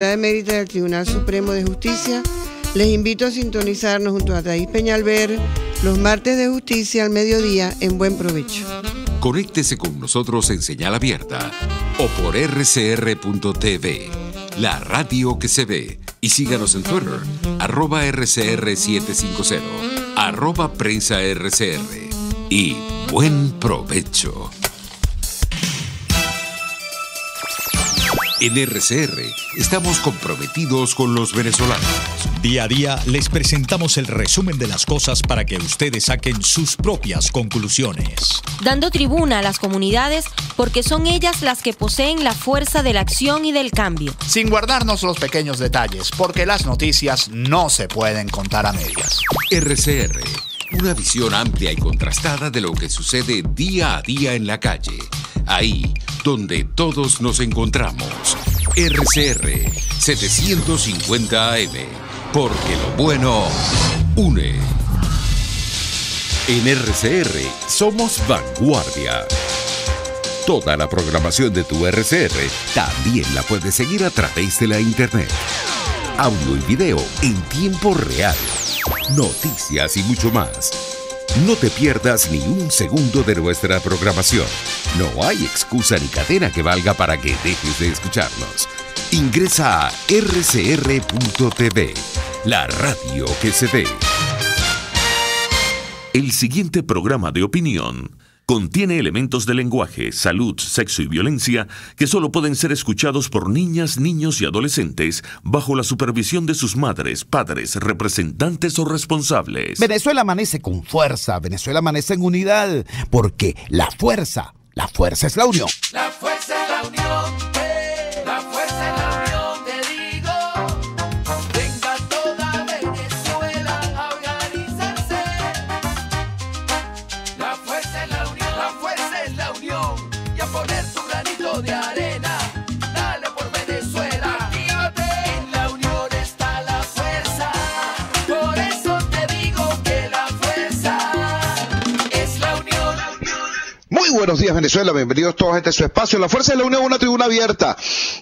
de Mérida del Tribunal Supremo de Justicia, les invito a sintonizarnos junto a Thais Peñalver los martes de justicia al mediodía en Buen Provecho. Conéctese con nosotros en señal abierta o por rcr.tv, la radio que se ve, y síganos en Twitter, @rcr750, @prensa_rcr, y buen provecho. En RCR estamos comprometidos con los venezolanos. Día a día les presentamos el resumen de las cosas para que ustedes saquen sus propias conclusiones. Dando tribuna a las comunidades porque son ellas las que poseen la fuerza de la acción y del cambio. Sin guardarnos los pequeños detalles, porque las noticias no se pueden contar a medias. RCR, una visión amplia y contrastada de lo que sucede día a día en la calle. Ahí donde todos nos encontramos. RCR 750 AM, porque lo bueno une. En RCR somos vanguardia. Toda la programación de tu RCR también la puedes seguir a través de la internet. Audio y video en tiempo real. Noticias y mucho más. No te pierdas ni un segundo de nuestra programación. No hay excusa ni cadena que valga para que dejes de escucharnos. Ingresa a rcr.tv, la radio que se ve. El siguiente programa de opinión contiene elementos de lenguaje, salud, sexo y violencia que solo pueden ser escuchados por niñas, niños y adolescentes bajo la supervisión de sus madres, padres, representantes o responsables. Venezuela amanece con fuerza, Venezuela amanece en unidad, porque la fuerza es la unión. La fuerza es la unión, la fuerza es la unión, te digo. Venga toda Venezuela a organizarse. La fuerza es la unión, la fuerza es la unión. Y a poner tu granito de arena, dale por Venezuela. Actívate, en la unión está la fuerza. Por eso te digo que la fuerza es la unión. Muy buenos días, Venezuela, bienvenidos todos a este su espacio. La Fuerza de la Unión, una tribuna abierta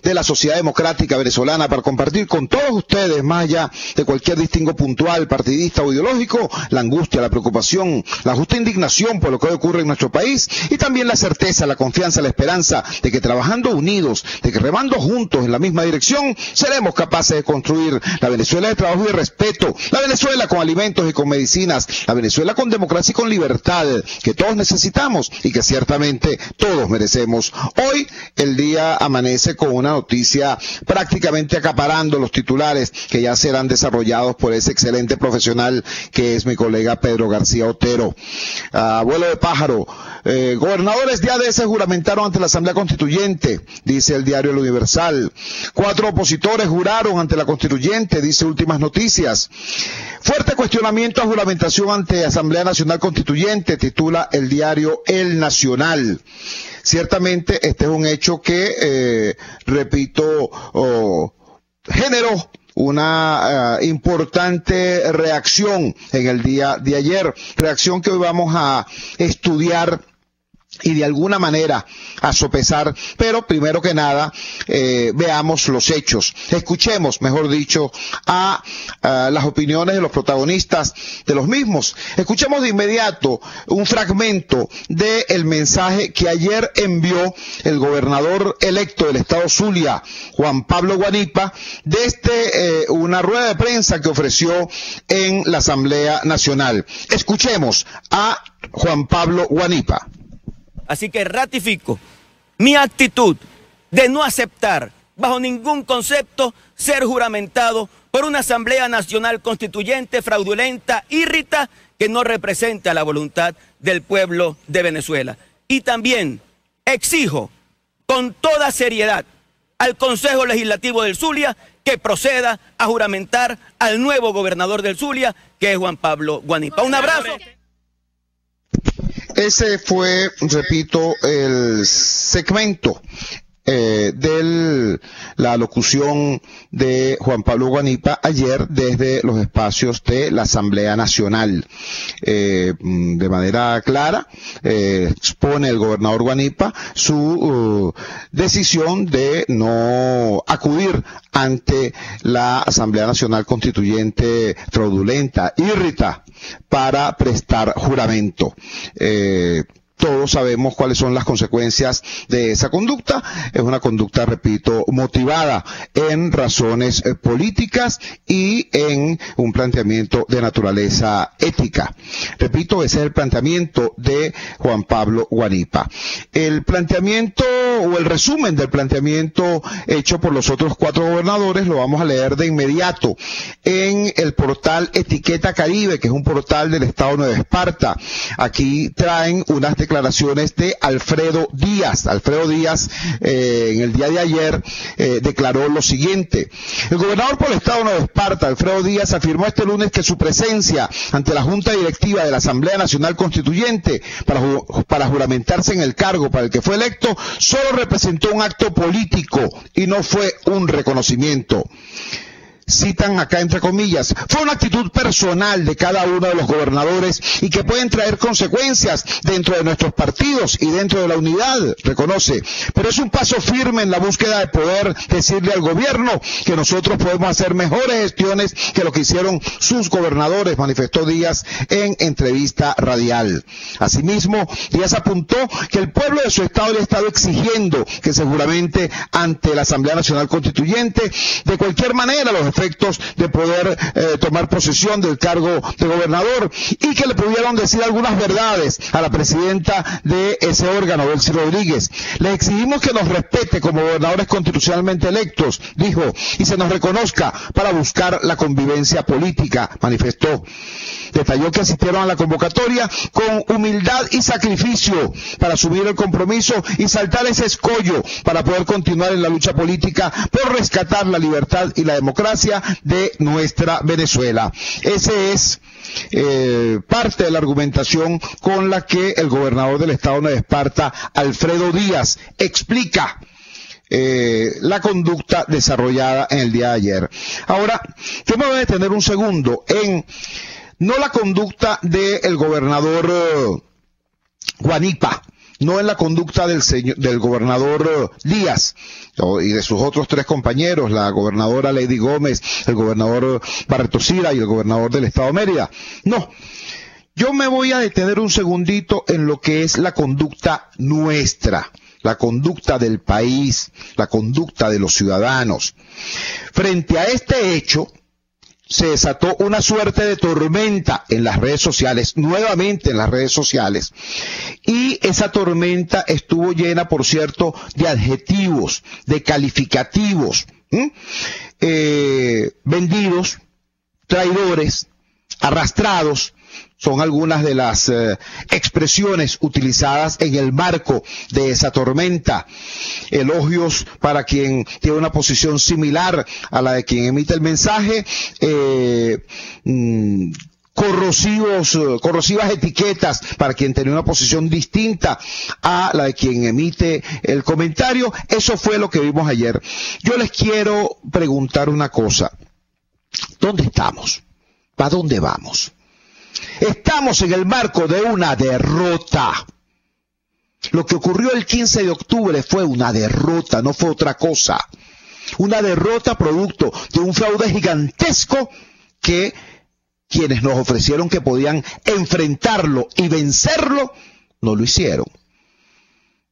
de la sociedad democrática venezolana para compartir con todos ustedes, más allá de cualquier distingo puntual, partidista o ideológico, la angustia, la preocupación, la justa indignación por lo que hoy ocurre en nuestro país y también la certeza, la confianza, la esperanza de que trabajando unidos, de que remando juntos en la misma dirección, seremos capaces de construir la Venezuela de trabajo y de respeto, la Venezuela con alimentos y con medicinas, la Venezuela con democracia y con libertad, que todos necesitamos y que ciertamente todos merecemos. Hoy el día amanece con una noticia prácticamente acaparando los titulares que ya serán desarrollados por ese excelente profesional que es mi colega Pedro García Otero. Vuelo de pájaro. Gobernadores de ADS juramentaron ante la Asamblea Constituyente, dice el diario El Universal. 4 opositores juraron ante la Constituyente, dice Últimas Noticias. Fuerte cuestionamiento a juramentación ante Asamblea Nacional Constituyente, titula el diario El Nacional. Ciertamente este es un hecho que, generó una importante reacción en el día de ayer, reacción que hoy vamos a estudiar y de alguna manera a sopesar, pero primero que nada veamos los hechos, escuchemos, mejor dicho, a las opiniones de los protagonistas de los mismos. Escuchemos de inmediato un fragmento del mensaje que ayer envió el gobernador electo del estado Zulia, Juan Pablo Guanipa, desde una rueda de prensa que ofreció en la Asamblea Nacional. Escuchemos a Juan Pablo Guanipa. Así que ratifico mi actitud de no aceptar bajo ningún concepto ser juramentado por una Asamblea Nacional Constituyente fraudulenta, írrita, que no represente a la voluntad del pueblo de Venezuela. Y también exijo con toda seriedad al Consejo Legislativo del Zulia que proceda a juramentar al nuevo gobernador del Zulia, que es Juan Pablo Guanipa. Un abrazo. Ese fue, repito, el segmento de la locución de Juan Pablo Guanipa ayer desde los espacios de la Asamblea Nacional. De manera clara, expone el gobernador Guanipa su decisión de no acudir ante la Asamblea Nacional Constituyente fraudulenta, irrita, para prestar juramento. Todos sabemos cuáles son las consecuencias de esa conducta. Es una conducta, repito, motivada en razones políticas y en un planteamiento de naturaleza ética. Repito, ese es el planteamiento de Juan Pablo Guanipa. El planteamiento o el resumen del planteamiento hecho por los otros 4 gobernadores lo vamos a leer de inmediato en el portal Etiqueta Caribe, que es un portal del Estado Nueva Esparta. Aquí traen unas declaraciones de Alfredo Díaz. Alfredo Díaz en el día de ayer declaró lo siguiente. El gobernador por el Estado Nueva Esparta, Alfredo Díaz, afirmó este lunes que su presencia ante la Junta Directiva de la Asamblea Nacional Constituyente para juramentarse en el cargo para el que fue electo solo representó un acto político y no fue un reconocimiento. Citan acá entre comillas, fue una actitud personal de cada uno de los gobernadores y que pueden traer consecuencias dentro de nuestros partidos y dentro de la unidad, reconoce, pero es un paso firme en la búsqueda de poder decirle al gobierno que nosotros podemos hacer mejores gestiones que lo que hicieron sus gobernadores, manifestó Díaz en entrevista radial. Asimismo, Díaz apuntó que el pueblo de su estado le ha estado exigiendo que se juramente ante la Asamblea Nacional Constituyente de cualquier manera los efectos de poder tomar posesión del cargo de gobernador y que le pudieron decir algunas verdades a la presidenta de ese órgano, Delcy Rodríguez. Le exigimos que nos respete como gobernadores constitucionalmente electos, dijo, y se nos reconozca para buscar la convivencia política, manifestó. Detalló que asistieron a la convocatoria con humildad y sacrificio para asumir el compromiso y saltar ese escollo para poder continuar en la lucha política por rescatar la libertad y la democracia de nuestra Venezuela. Ese es parte de la argumentación con la que el gobernador del Estado Nueva Esparta, Alfredo Díaz, explica la conducta desarrollada en el día de ayer. Ahora, yo me voy a detener un segundo en no la conducta del gobernador Guanipa, no en la conducta del gobernador Díaz y de sus otros 3 compañeros, la gobernadora Lady Gómez, el gobernador Barreto Sira y el gobernador del Estado de Mérida. No, yo me voy a detener un segundito en lo que es la conducta nuestra, la conducta del país, la conducta de los ciudadanos. Frente a este hecho, se desató una suerte de tormenta en las redes sociales, nuevamente en las redes sociales, y esa tormenta estuvo llena, por cierto, de adjetivos, de calificativos, vendidos, traidores, arrastrados, son algunas de las expresiones utilizadas en el marco de esa tormenta. Elogios para quien tiene una posición similar a la de quien emite el mensaje, corrosivas etiquetas para quien tenía una posición distinta a la de quien emite el comentario. Eso fue lo que vimos ayer. Yo les quiero preguntar una cosa. ¿Dónde estamos? ¿Para dónde vamos? Estamos en el marco de una derrota. Lo que ocurrió el 15 de octubre fue una derrota, no fue otra cosa. Una derrota producto de un fraude gigantesco que quienes nos ofrecieron que podían enfrentarlo y vencerlo, no lo hicieron.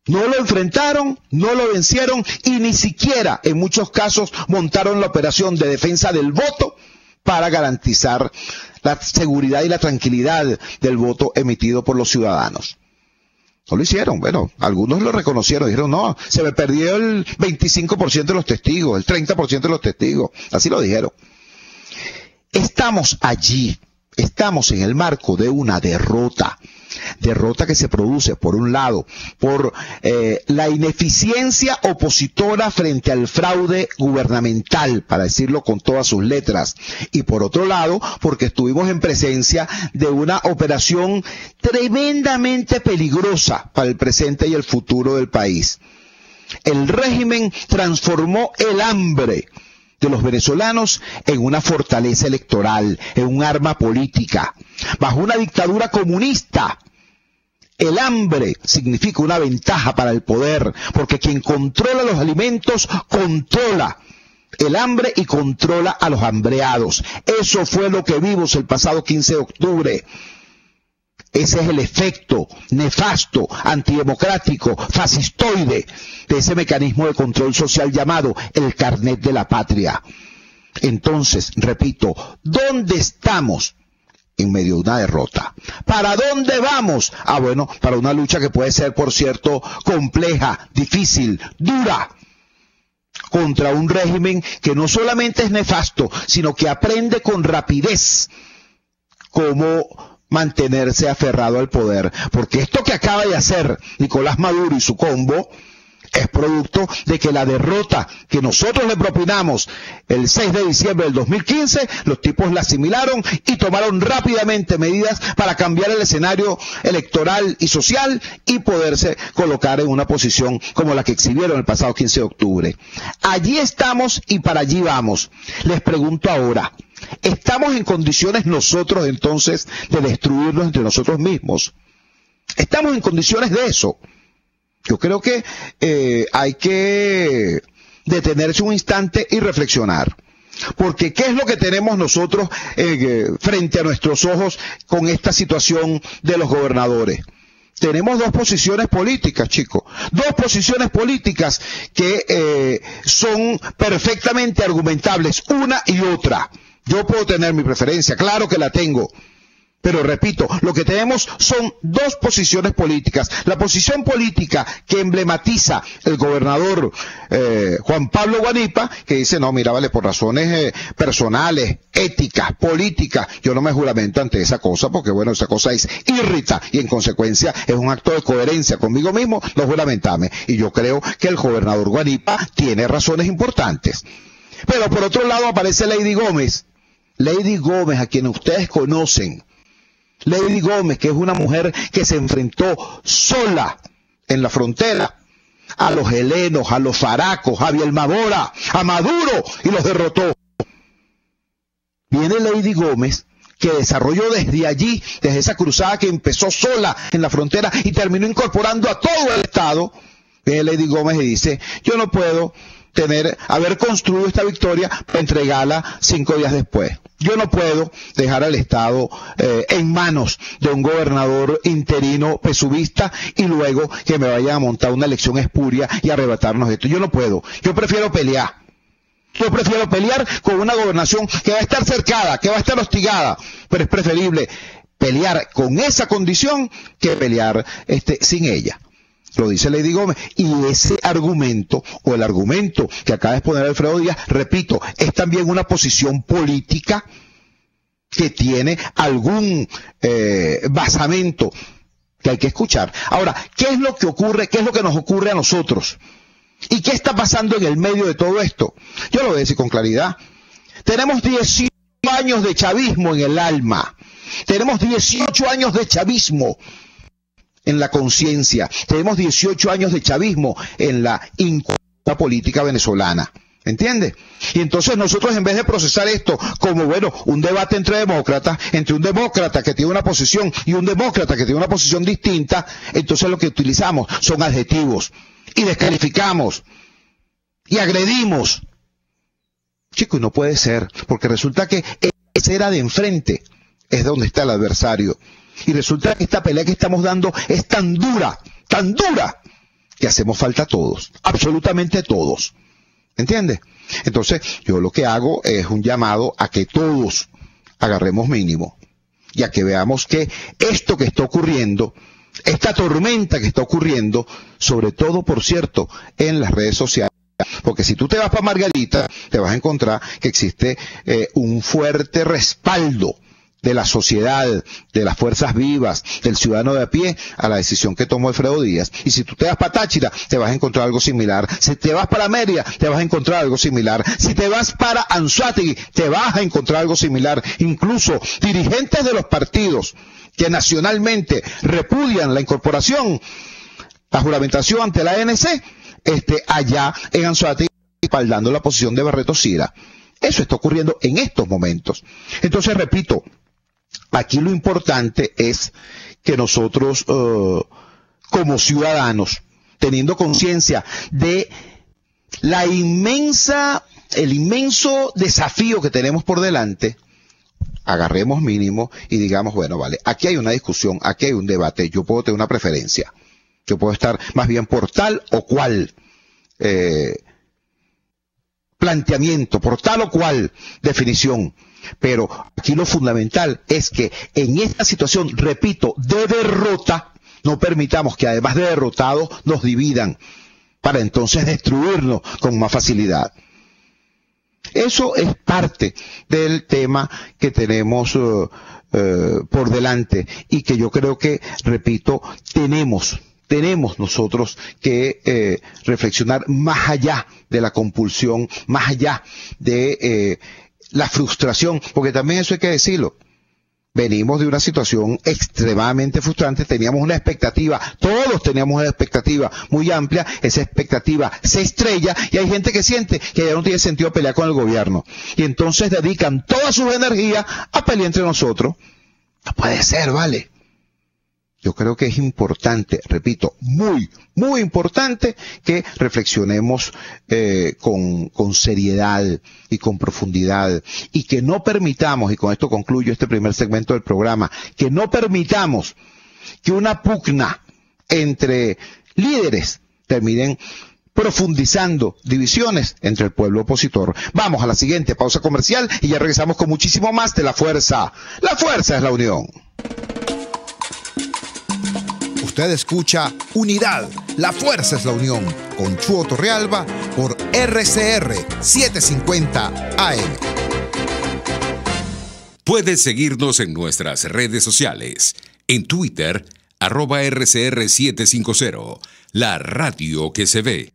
No lo enfrentaron, no lo vencieron y ni siquiera en muchos casos montaron la operación de defensa del voto para garantizar la seguridad y la tranquilidad del voto emitido por los ciudadanos. No lo hicieron. Bueno, algunos lo reconocieron, dijeron, no, se me perdió el 25% de los testigos, el 30% de los testigos. Así lo dijeron. Estamos allí, estamos en el marco de una derrota. Derrota que se produce, por un lado, por la ineficiencia opositora frente al fraude gubernamental, para decirlo con todas sus letras, y por otro lado, porque estuvimos en presencia de una operación tremendamente peligrosa para el presente y el futuro del país. El régimen transformó el hambre de los venezolanos en una fortaleza electoral, en un arma política. Bajo una dictadura comunista, el hambre significa una ventaja para el poder, porque quien controla los alimentos controla el hambre y controla a los hambreados. Eso fue lo que vimos el pasado 15 de octubre. Ese es el efecto nefasto, antidemocrático, fascistoide de ese mecanismo de control social llamado el carnet de la patria. Entonces, repito, ¿dónde estamos? En medio de una derrota. ¿Para dónde vamos? Bueno, para una lucha que puede ser, por cierto, compleja, difícil, dura, contra un régimen que no solamente es nefasto, sino que aprende con rapidez cómo mantenerse aferrado al poder. Porque esto que acaba de hacer Nicolás Maduro y su combo es producto de que la derrota que nosotros le propinamos el 6 de diciembre del 2015, los tipos la asimilaron y tomaron rápidamente medidas para cambiar el escenario electoral y social y poderse colocar en una posición como la que exhibieron el pasado 15 de octubre. Allí estamos y para allí vamos. Les pregunto ahora, ¿estamos en condiciones nosotros entonces de destruirnos entre nosotros mismos? ¿Estamos en condiciones de eso? Yo creo que hay que detenerse un instante y reflexionar. Porque ¿qué es lo que tenemos nosotros frente a nuestros ojos con esta situación de los gobernadores? Tenemos dos posiciones políticas, chicos. Dos posiciones políticas que son perfectamente argumentables, una y otra. Yo puedo tener mi preferencia, claro que la tengo. Pero repito, lo que tenemos son dos posiciones políticas. La posición política que emblematiza el gobernador Juan Pablo Guanipa, que dice, no, mira, vale, por razones personales, éticas, políticas, yo no me juramento ante esa cosa, porque bueno, esa cosa es irrita y en consecuencia es un acto de coherencia conmigo mismo, no juramentarme. Y yo creo que el gobernador Guanipa tiene razones importantes. Pero por otro lado aparece Lady Gómez, a quien ustedes conocen. Lady Gómez, que es una mujer que se enfrentó sola en la frontera a los helenos, a los faracos, a Bielma Bora, a Maduro y los derrotó. Viene Lady Gómez, que desarrolló desde allí, desde esa cruzada que empezó sola en la frontera y terminó incorporando a todo el Estado. Viene Lady Gómez y dice, yo no puedo haber construido esta victoria para entregarla 5 días después. Yo no puedo dejar al Estado en manos de un gobernador interino pesuvista y luego que me vayan a montar una elección espuria y arrebatarnos esto. Yo no puedo. Yo prefiero pelear. Yo prefiero pelear con una gobernación que va a estar cercada, que va a estar hostigada, pero es preferible pelear con esa condición que pelear sin ella. Lo dice Lady Gómez, y ese argumento, o el argumento que acaba de exponer Alfredo Díaz, repito, es también una posición política que tiene algún basamento que hay que escuchar. Ahora, ¿qué es lo que ocurre? ¿Qué es lo que nos ocurre a nosotros? ¿Y qué está pasando en el medio de todo esto? Yo lo voy a decir con claridad. Tenemos 18 años de chavismo en el alma. Tenemos 18 años de chavismo en la conciencia. Tenemos 18 años de chavismo en la incultura política venezolana. ¿Entiendes? Y entonces nosotros, en vez de procesar esto como, bueno, un debate entre demócratas, entre un demócrata que tiene una posición y un demócrata que tiene una posición distinta, entonces lo que utilizamos son adjetivos y descalificamos y agredimos. Chicos, no puede ser, porque resulta que esa era de enfrente es donde está el adversario. Y resulta que esta pelea que estamos dando es tan dura, que hacemos falta todos, absolutamente todos. ¿Entiendes? Entonces, yo lo que hago es un llamado a que todos agarremos mínimo y a que veamos que esto que está ocurriendo, esta tormenta que está ocurriendo, sobre todo, por cierto, en las redes sociales, porque si tú te vas para Margarita, te vas a encontrar que existe un fuerte respaldo de la sociedad, de las fuerzas vivas, del ciudadano de a pie, a la decisión que tomó Alfredo Díaz. Y si tú te vas para Táchira, te vas a encontrar algo similar. Si te vas para Mérida, te vas a encontrar algo similar. Si te vas para Anzoátegui, te vas a encontrar algo similar. Incluso dirigentes de los partidos que nacionalmente repudian la incorporación, la juramentación ante la ANC, allá en Anzoátegui respaldando la posición de Barreto Sira. Eso está ocurriendo en estos momentos. Entonces, repito, aquí lo importante es que nosotros, como ciudadanos, teniendo conciencia de el inmenso desafío que tenemos por delante, agarremos mínimo y digamos, bueno, vale, aquí hay una discusión, aquí hay un debate, yo puedo tener una preferencia, yo puedo estar más bien por tal o cual planteamiento, por tal o cual definición, pero aquí lo fundamental es que en esta situación, repito, de derrota, no permitamos que además de derrotados nos dividan para entonces destruirnos con más facilidad. Eso es parte del tema que tenemos por delante y que yo creo que, repito, tenemos nosotros que reflexionar más allá de la compulsión, más allá de la frustración, porque también eso hay que decirlo. Venimos de una situación extremadamente frustrante, teníamos una expectativa, todos teníamos una expectativa muy amplia, esa expectativa se estrella y hay gente que siente que ya no tiene sentido pelear con el gobierno. Y entonces dedican todas sus energías a pelear entre nosotros. No puede ser, ¿vale? Yo creo que es importante, repito, muy, muy importante que reflexionemos con seriedad y con profundidad y que no permitamos, y con esto concluyo este primer segmento del programa, que no permitamos que una pugna entre líderes terminen profundizando divisiones entre el pueblo opositor. Vamos a la siguiente pausa comercial y ya regresamos con muchísimo más de La Fuerza. La fuerza es la unión. Usted escucha Unidad, la fuerza es la unión, con Chuo Torrealba por RCR 750 AM. Puedes seguirnos en nuestras redes sociales. En Twitter, @RCR750, la radio que se ve.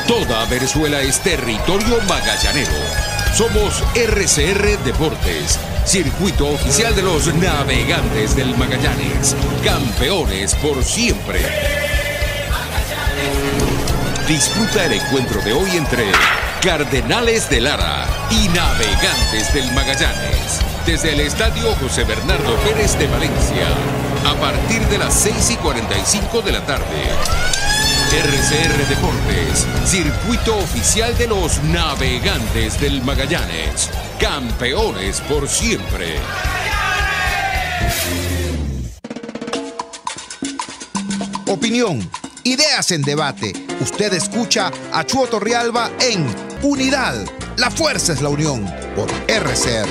Toda Venezuela es territorio magallanero. Somos RCR Deportes, circuito oficial de los navegantes del Magallanes, campeones por siempre. Disfruta el encuentro de hoy entre Cardenales de Lara y Navegantes del Magallanes, desde el Estadio José Bernardo Pérez de Valencia, a partir de las 6:45 de la tarde. RCR Deportes, circuito oficial de los Navegantes del Magallanes, campeones por siempre. Opinión, ideas en debate. Usted escucha a Chuo Torrealba en Unidad, la fuerza es la unión, por RCR.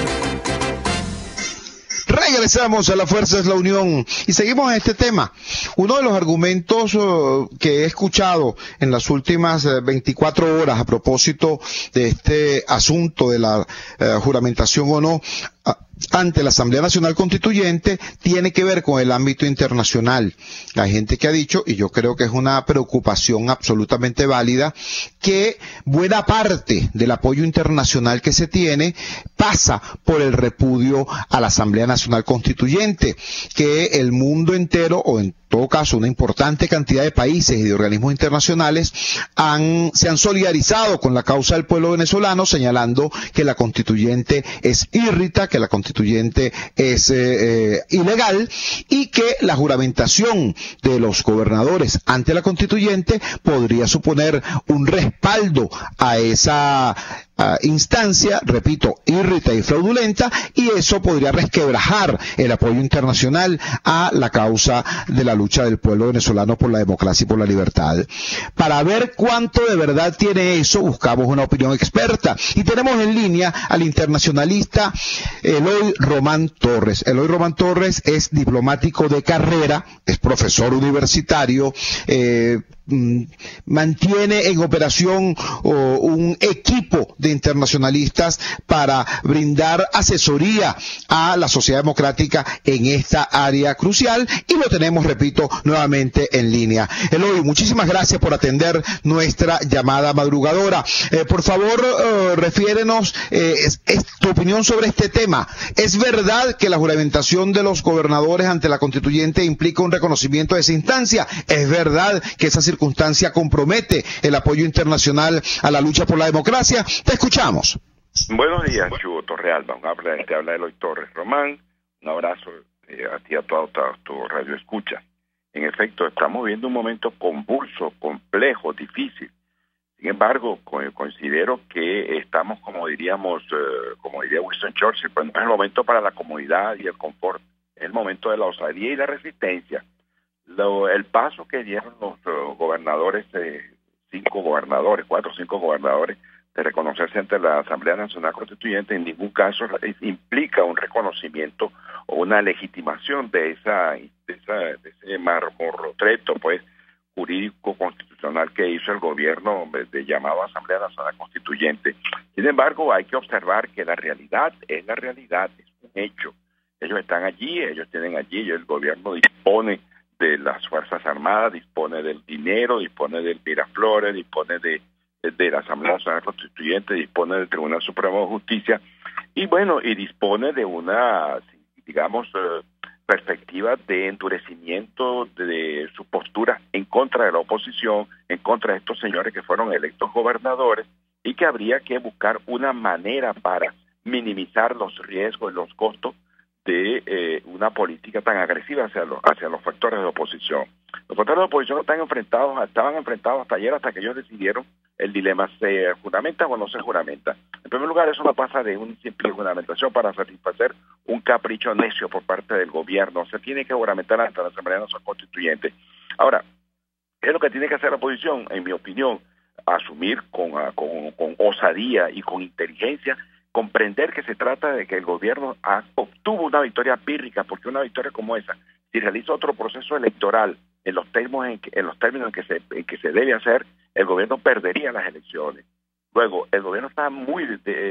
Regresamos a La Fuerza es la Unión y seguimos en este tema. Uno de los argumentos que he escuchado en las últimas 24 horas a propósito de este asunto de la juramentación o no ante la Asamblea Nacional Constituyente tiene que ver con el ámbito internacional. Hay gente que ha dicho, y yo creo que es una preocupación absolutamente válida, que buena parte del apoyo internacional que se tiene pasa por el repudio a la Asamblea Nacional Constituyente, que el mundo entero, o en todo caso una importante cantidad de países y de organismos internacionales se han solidarizado con la causa del pueblo venezolano, señalando que la constituyente es írrita, que la constituyente es ilegal y que la juramentación de los gobernadores ante la constituyente podría suponer un respaldo a esa instancia, repito, írrita y fraudulenta, y eso podría resquebrajar el apoyo internacional a la causa de la lucha del pueblo venezolano por la democracia y por la libertad. Para ver cuánto de verdad tiene eso, buscamos una opinión experta y tenemos en línea al internacionalista Eloy Román Torres. Eloy Román Torres es diplomático de carrera, es profesor universitario, mantiene en operación un equipo de internacionalistas para brindar asesoría a la sociedad democrática en esta área crucial, y lo tenemos, repito, nuevamente en línea. Eloy, muchísimas gracias por atender nuestra llamada madrugadora. Por favor, refiérenos tu opinión sobre este tema. ¿Es verdad que la juramentación de los gobernadores ante la constituyente implica un reconocimiento de esa instancia? ¿Es verdad que esa circunstancia compromete el apoyo internacional a la lucha por la democracia? Te escuchamos. Buenos días, Chugo Torrealba. Te habla Eloy Torres Román. Un abrazo a ti y a toda tu radio escucha. En efecto, estamos viendo un momento convulso, complejo, difícil. Sin embargo, considero que estamos, como diría Winston Churchill, pues no es el momento para la comodidad y el confort, es el momento de la osadía y la resistencia. El paso que dieron los gobernadores, 4 o 5 gobernadores, de reconocerse ante la Asamblea Nacional Constituyente, en ningún caso implica un reconocimiento o una legitimación de ese marmorretreto, pues, jurídico constitucional que hizo el gobierno de llamado Asamblea Nacional Constituyente. Sin embargo, hay que observar que la realidad, es un hecho. Ellos están allí, ellos tienen allí, el gobierno dispone de las Fuerzas Armadas, dispone del dinero, dispone del Miraflores, dispone de la Asamblea Nacional Constituyente, dispone del Tribunal Supremo de Justicia, y dispone de una, digamos, perspectiva de endurecimiento de su postura en contra de la oposición, en contra de estos señores que fueron electos gobernadores, y que habría que buscar una manera para minimizar los riesgos y los costos de una política tan agresiva hacia los factores de oposición. Los factores de oposición estaban enfrentados hasta ayer, hasta que ellos decidieron el dilema: ¿se juramenta o no se juramenta? En primer lugar, eso no pasa de una simple juramentación para satisfacer un capricho necio por parte del gobierno. Se tiene que juramentar ante la Asamblea Nacional Constituyente. Ahora, ¿qué es lo que tiene que hacer la oposición? En mi opinión, asumir con osadía y con inteligencia, comprender que se trata de que el gobierno obtuvo una victoria pírrica, porque una victoria como esa, si realiza otro proceso electoral en los términos en que se debe hacer, el gobierno perdería las elecciones. Luego, el gobierno está muy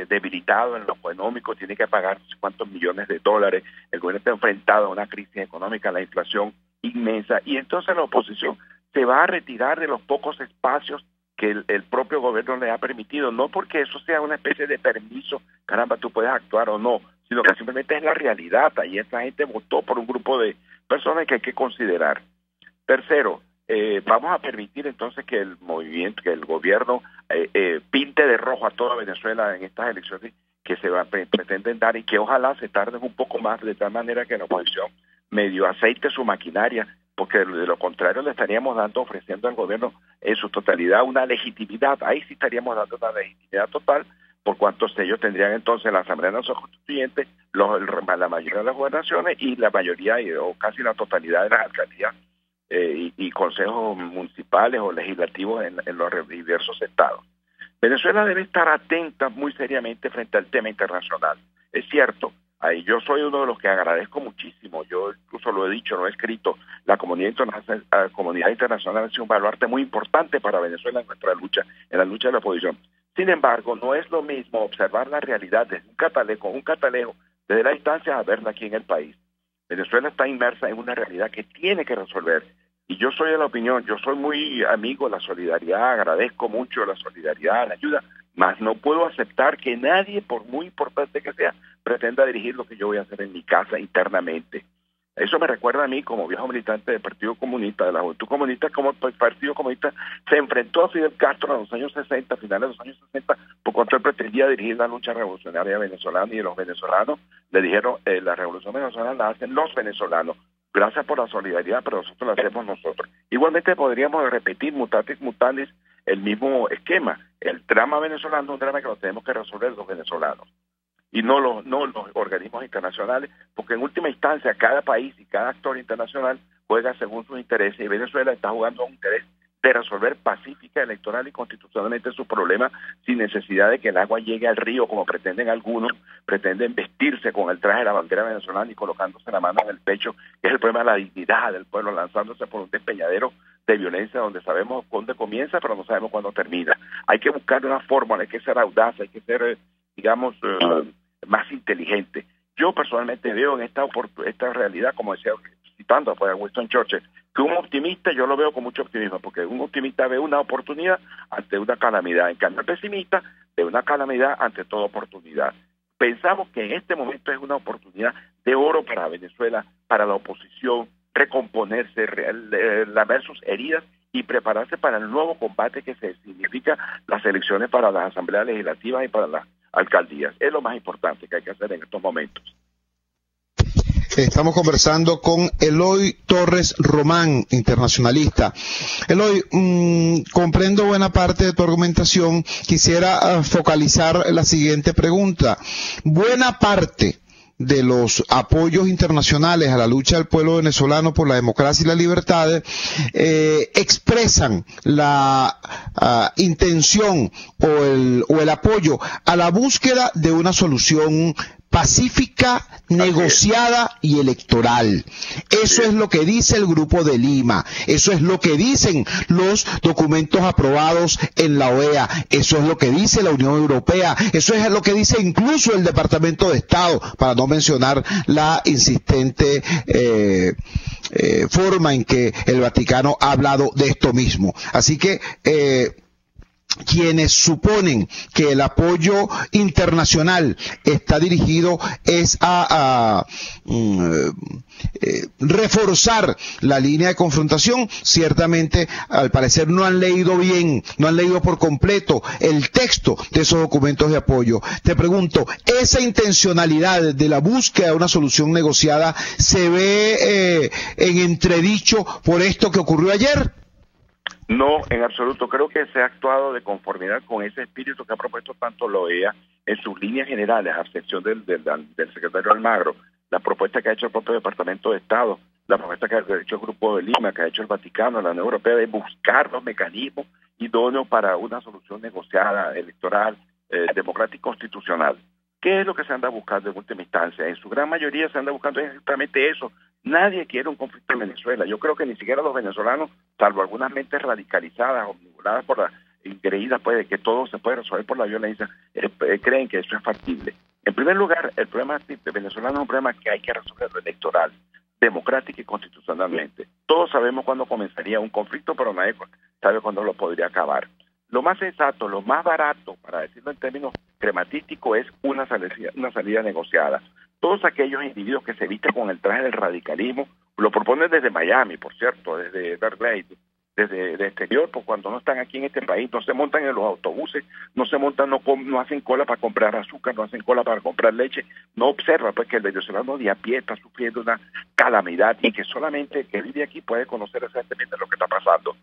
debilitado en lo económico, tiene que pagar no sé cuántos millones de dólares, el gobierno está enfrentado a una crisis económica, la inflación inmensa, y entonces la oposición se va a retirar de los pocos espacios que el propio gobierno le ha permitido, no porque eso sea una especie de permiso, caramba, tú puedes actuar o no, sino que simplemente es la realidad. Ahí esta gente votó por un grupo de personas que hay que considerar. Tercero, vamos a permitir entonces que el gobierno pinte de rojo a toda Venezuela en estas elecciones que pretenden dar, y que ojalá se tarden un poco más, de tal manera que la oposición medio aceite su maquinaria, porque de lo contrario le estaríamos ofreciendo al gobierno en su totalidad una legitimidad. Ahí sí estaríamos dando una legitimidad total, por cuanto ellos tendrían entonces la Asamblea Nacional Constituyente, la mayoría de las gobernaciones y la mayoría o casi la totalidad de las alcaldías y consejos municipales o legislativos en los diversos estados. Venezuela debe estar atenta muy seriamente frente al tema internacional. Es cierto, ahí yo soy uno de los que agradezco muchísimo, yo incluso lo he dicho, lo he escrito, la comunidad internacional ha sido un baluarte muy importante para Venezuela en nuestra lucha, en la lucha de la oposición. Sin embargo, no es lo mismo observar la realidad desde con un catalejo desde la distancia a verla aquí en el país. Venezuela está inmersa en una realidad que tiene que resolver, y yo soy de la opinión, yo soy muy amigo de la solidaridad, agradezco mucho la solidaridad, la ayuda, mas no puedo aceptar que nadie, por muy importante que sea, pretenda dirigir lo que yo voy a hacer en mi casa internamente. Eso me recuerda a mí, como viejo militante del Partido Comunista, de la Juventud Comunista, como el Partido Comunista se enfrentó a Fidel Castro en los años 60, finales de los años 60, por cuanto él pretendía dirigir la lucha revolucionaria venezolana, y los venezolanos le dijeron, la revolución venezolana la hacen los venezolanos. Gracias por la solidaridad, pero nosotros la hacemos nosotros. Igualmente podríamos repetir mutatis mutandis el mismo esquema. El drama venezolano es un drama que lo tenemos que resolver los venezolanos, y no los organismos internacionales, porque en última instancia cada país y cada actor internacional juega según sus intereses, y Venezuela está jugando un interés de resolver pacífica, electoral y constitucionalmente sus problemas, sin necesidad de que el agua llegue al río, como pretenden algunos, pretenden vestirse con el traje de la bandera venezolana y colocándose la mano en el pecho, que es el problema de la dignidad del pueblo, lanzándose por un despeñadero de violencia donde sabemos dónde comienza, pero no sabemos cuándo termina. Hay que buscar una fórmula, hay que ser audaz, hay que ser, digamos, más inteligente. Yo personalmente veo en esta realidad, como decía, citando a Winston Churchill, que un optimista yo lo veo con mucho optimismo, porque un optimista ve una oportunidad ante una calamidad, en cambio el pesimista ve una calamidad ante toda oportunidad. Pensamos que en este momento es una oportunidad de oro para Venezuela, para la oposición, recomponerse, lamer sus heridas y prepararse para el nuevo combate que se significa las elecciones para las asambleas legislativas y para las alcaldías. Es lo más importante que hay que hacer en estos momentos. Estamos conversando con Eloy Torres Román, internacionalista. Eloy, comprendo buena parte de tu argumentación. Quisiera focalizar la siguiente pregunta. Buena parte de los apoyos internacionales a la lucha del pueblo venezolano por la democracia y la libertad expresan la intención o el apoyo a la búsqueda de una solución pacífica, negociada y electoral. Eso es lo que dice el Grupo de Lima, eso es lo que dicen los documentos aprobados en la OEA, eso es lo que dice la Unión Europea, eso es lo que dice incluso el Departamento de Estado, para no mencionar la insistente forma en que el Vaticano ha hablado de esto mismo. Así que quienes suponen que el apoyo internacional está dirigido es a reforzar la línea de confrontación, ciertamente al parecer no han leído bien, no han leído por completo el texto de esos documentos de apoyo. Te pregunto, ¿esa intencionalidad de la búsqueda de una solución negociada se ve en entredicho por esto que ocurrió ayer? No, en absoluto. Creo que se ha actuado de conformidad con ese espíritu que ha propuesto tanto la OEA en sus líneas generales, a excepción del secretario Almagro, la propuesta que ha hecho el propio Departamento de Estado, la propuesta que ha hecho el Grupo de Lima, que ha hecho el Vaticano, la Unión Europea, de buscar los mecanismos idóneos para una solución negociada, electoral, democrática y constitucional. ¿Qué es lo que se anda buscando en última instancia? En su gran mayoría se anda buscando exactamente eso. Nadie quiere un conflicto en Venezuela. Yo creo que ni siquiera los venezolanos, salvo algunas mentes radicalizadas o vinculadas por la creída pues, de que todo se puede resolver por la violencia, creen que eso es factible. En primer lugar, el problema venezolano es un problema que hay que resolver electoral, democrática y constitucionalmente. Todos sabemos cuándo comenzaría un conflicto, pero nadie sabe cuándo lo podría acabar. Lo más sensato, lo más barato, para decirlo en términos crematísticos, es una salida negociada. Todos aquellos individuos que se visten con el traje del radicalismo, lo proponen desde Miami, por cierto, desde Berkeley, desde el exterior, pues cuando no están aquí en este país, no se montan en los autobuses, no se montan, no hacen cola para comprar azúcar, no hacen cola para comprar leche, no observa pues que el venezolano de a pie está sufriendo una calamidad y que solamente el que vive aquí puede conocer exactamente lo que está pasando.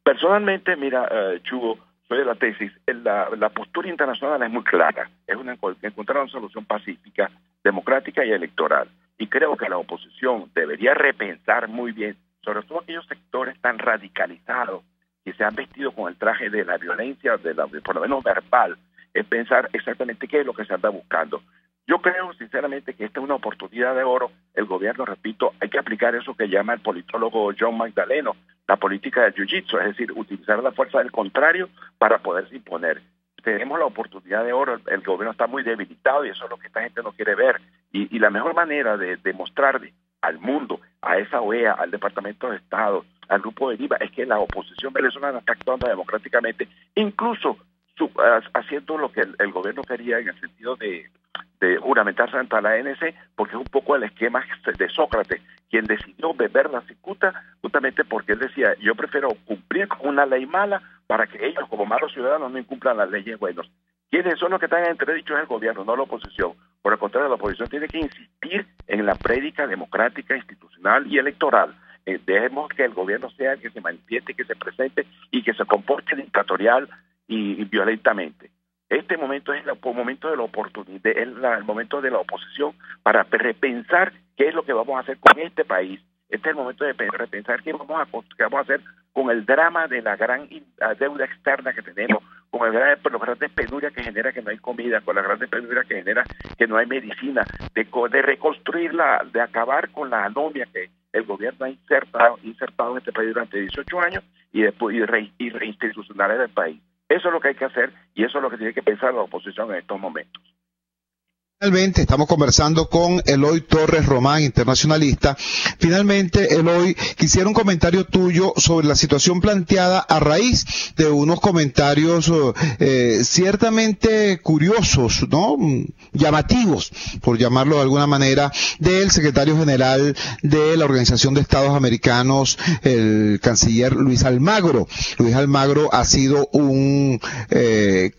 Personalmente, mira, Chugo, soy de la tesis, la postura internacional es muy clara, es encontrar una solución pacífica, democrática y electoral. Y creo que la oposición debería repensar muy bien, sobre todo aquellos sectores tan radicalizados que se han vestido con el traje de la violencia, por lo menos verbal, es pensar exactamente qué es lo que se anda buscando. Yo creo sinceramente que esta es una oportunidad de oro. El gobierno, repito, hay que aplicar eso que llama el politólogo John Magdaleno, la política del jiu-jitsu, es decir, utilizar la fuerza del contrario para poderse imponer. Tenemos la oportunidad de oro, el gobierno está muy debilitado y eso es lo que esta gente no quiere ver. Y la mejor manera de demostrarle al mundo, a esa OEA, al Departamento de Estado, al Grupo de Lima, es que la oposición venezolana está actuando democráticamente, incluso haciendo lo que el gobierno quería en el sentido de juramentarse ante la ANC, porque es un poco el esquema de Sócrates, quien decidió beber la cicuta, justamente porque él decía, yo prefiero cumplir con una ley mala para que ellos, como malos ciudadanos, no incumplan las leyes buenas. ¿Quiénes son los que están en entredicho? Es el gobierno, no la oposición. Por el contrario, la oposición tiene que insistir en la prédica democrática, institucional y electoral. Dejemos que el gobierno sea el que se manifieste, que se presente y que se comporte dictatorial y violentamente. Este momento es el momento de la oportunidad, el momento de la oposición para repensar qué es lo que vamos a hacer con este país. Este es el momento de repensar qué vamos a hacer con el drama de la gran deuda externa que tenemos, con las grandes penurias que genera que no hay comida, con las grandes penurias que genera que no hay medicina, de reconstruirla, de acabar con la anomia que el gobierno ha insertado en este país durante 18 años y después reinstitucionalizar el país. Eso es lo que hay que hacer y eso es lo que tiene que pensar la oposición en estos momentos. Finalmente, estamos conversando con Eloy Torres Román, internacionalista. Finalmente, Eloy, quisiera un comentario tuyo sobre la situación planteada a raíz de unos comentarios ciertamente curiosos, ¿no? Llamativos, por llamarlo de alguna manera, del secretario general de la Organización de Estados Americanos, el canciller Luis Almagro. Luis Almagro ha sido un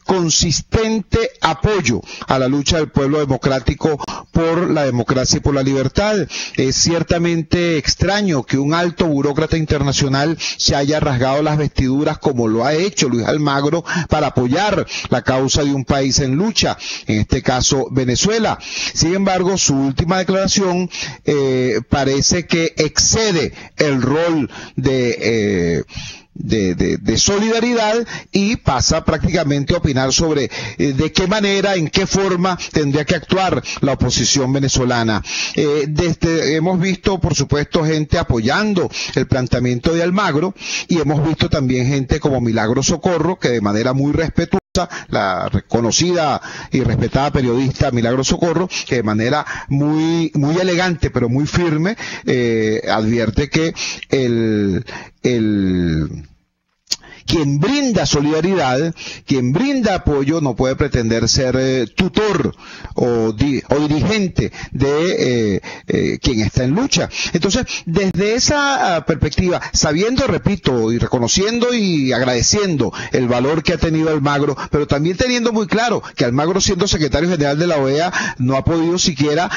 consistente apoyo a la lucha del pueblo democrático por la democracia y por la libertad. Es ciertamente extraño que un alto burócrata internacional se haya rasgado las vestiduras como lo ha hecho Luis Almagro para apoyar la causa de un país en lucha, en este caso Venezuela. Sin embargo, su última declaración parece que excede el rol de solidaridad y pasa prácticamente a opinar sobre de qué manera, en qué forma tendría que actuar la oposición venezolana. Hemos visto, por supuesto, gente apoyando el planteamiento de Almagro y hemos visto también gente como Milagro Socorro, que de manera muy respetuosa, la reconocida y respetada periodista Milagro Socorro, que de manera muy elegante pero muy firme advierte que quien brinda solidaridad, quien brinda apoyo, no puede pretender ser tutor o dirigente de quien está en lucha. Entonces, desde esa perspectiva, sabiendo, repito, y reconociendo y agradeciendo el valor que ha tenido Almagro, pero también teniendo muy claro que Almagro, siendo secretario general de la OEA, no ha podido siquiera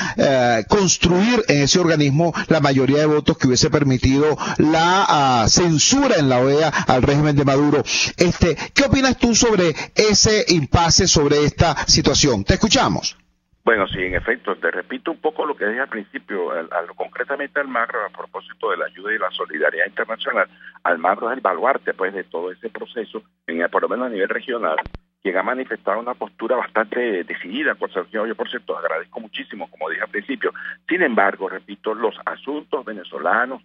construir en ese organismo la mayoría de votos que hubiese permitido la censura en la OEA al régimen de Maduro. ¿Qué opinas tú sobre ese impasse, sobre esta situación? Te escuchamos. Bueno, sí, en efecto, te repito un poco lo que dije al principio, concretamente Almagro, a propósito de la ayuda y la solidaridad internacional. Almagro es el baluarte, pues, de todo ese proceso, por lo menos a nivel regional, quien ha manifestado una postura bastante decidida, yo, por cierto, agradezco muchísimo, como dije al principio. Sin embargo, repito, los asuntos venezolanos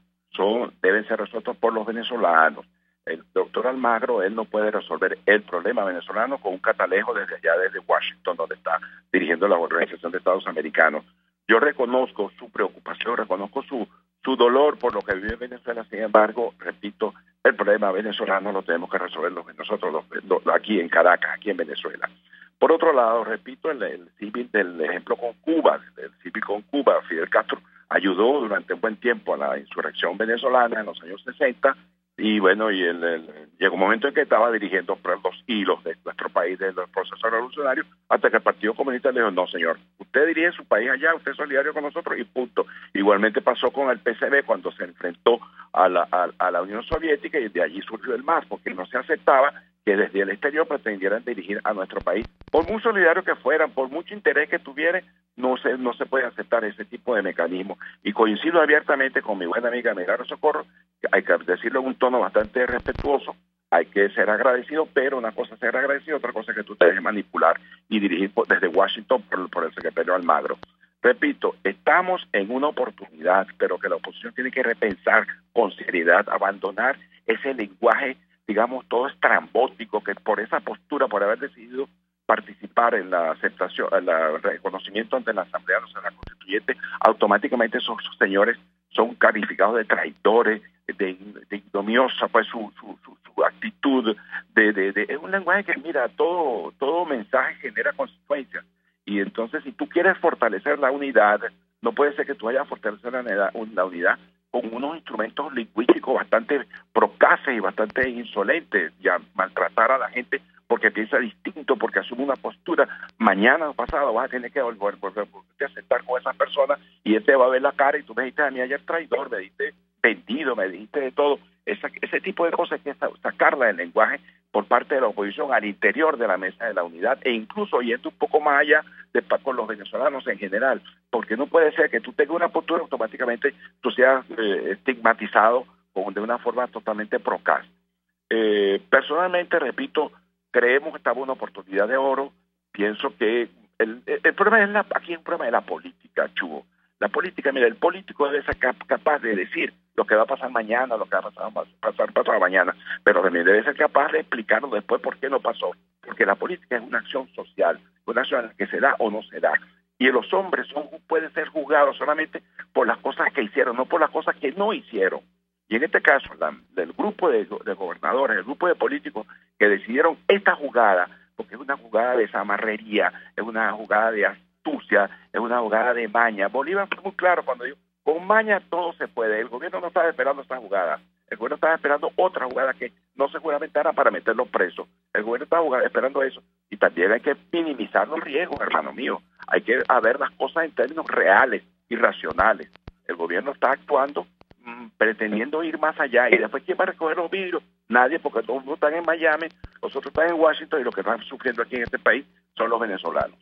deben ser resueltos por los venezolanos. El doctor Almagro, él no puede resolver el problema venezolano con un catalejo desde Washington, donde está dirigiendo la Organización de Estados Americanos. Yo reconozco su preocupación, reconozco su dolor por lo que vive Venezuela. Sin embargo, repito, el problema venezolano lo tenemos que resolver nosotros aquí en Caracas, aquí en Venezuela. Por otro lado, repito, el civil del ejemplo con Cuba, Fidel Castro ayudó durante un buen tiempo a la insurrección venezolana en los años 60, y bueno, llegó un momento en que estaba dirigiendo los hilos de nuestro país, de los procesos revolucionarios, hasta que el Partido Comunista le dijo: no, señor, usted dirige su país allá, usted es solidario con nosotros y punto. Igualmente pasó con el PCB cuando se enfrentó a la Unión Soviética, y de allí surgió el MAS, porque no se aceptaba que desde el exterior pretendieran dirigir a nuestro país. Por muy solidarios que fueran, por mucho interés que tuvieran, no se puede aceptar ese tipo de mecanismo. Y coincido abiertamente con mi buena amiga Milagro Socorro, que hay que decirlo en un tono bastante respetuoso, hay que ser agradecido, pero una cosa es ser agradecido, otra cosa es que tú te dejes manipular y dirigir desde Washington por el secretario Almagro. Repito, estamos en una oportunidad, pero que la oposición tiene que repensar con seriedad, abandonar ese lenguaje, digamos, todo estrambótico, que por esa postura, por haber decidido participar en la aceptación, en el reconocimiento ante la Asamblea Nacional Constituyente, automáticamente esos señores son calificados de traidores, de ignominiosa, pues su actitud, es un lenguaje que, mira, todo mensaje genera consecuencias. Y entonces, si tú quieres fortalecer la unidad, no puede ser que tú vayas a fortalecer la unidad con unos instrumentos lingüísticos bastante procaces y bastante insolentes, ya maltratar a la gente porque piensa distinto, porque asume una postura. Mañana o pasado vas a tener que volver a sentar con esas personas y él te va a ver la cara y tú me dijiste a mí ayer traidor, me dijiste vendido, me dijiste de todo. Ese tipo de cosas hay que sacarla del lenguaje por parte de la oposición al interior de la mesa de la unidad, e incluso yendo un poco más allá con los venezolanos en general, porque no puede ser que tú tengas una postura automáticamente tú seas estigmatizado de una forma totalmente procaz. Personalmente, repito, creemos que estamos en una oportunidad de oro. Pienso que el problema aquí es un problema de la política, Chugo. La política, mira, el político debe ser capaz de decir lo que va a pasar mañana, lo que va a pasar pasado mañana, pero también debe ser capaz de explicarlo después por qué no pasó. Porque la política es una acción social, una acción que se da o no se da. Y los hombres pueden ser juzgados solamente por las cosas que hicieron, no por las cosas que no hicieron. Y en este caso, del grupo de gobernadores, el grupo de políticos que decidieron esta jugada, porque es una jugada de zamarrería, es una jugada de astucia, es una jugada de maña. Bolívar fue muy claro cuando dijo, con maña todo se puede. El gobierno no estaba esperando esta jugada. El gobierno estaba esperando otra jugada que no se juramentara para meterlos presos. El gobierno estaba esperando eso. Y también hay que minimizar los riesgos, hermano mío. Hay que ver las cosas en términos reales y racionales. El gobierno está actuando pretendiendo ir más allá. Y después, ¿quién va a recoger los vidrios? Nadie, porque todos están en Miami, los otros están en Washington, y los que están sufriendo aquí en este país son los venezolanos.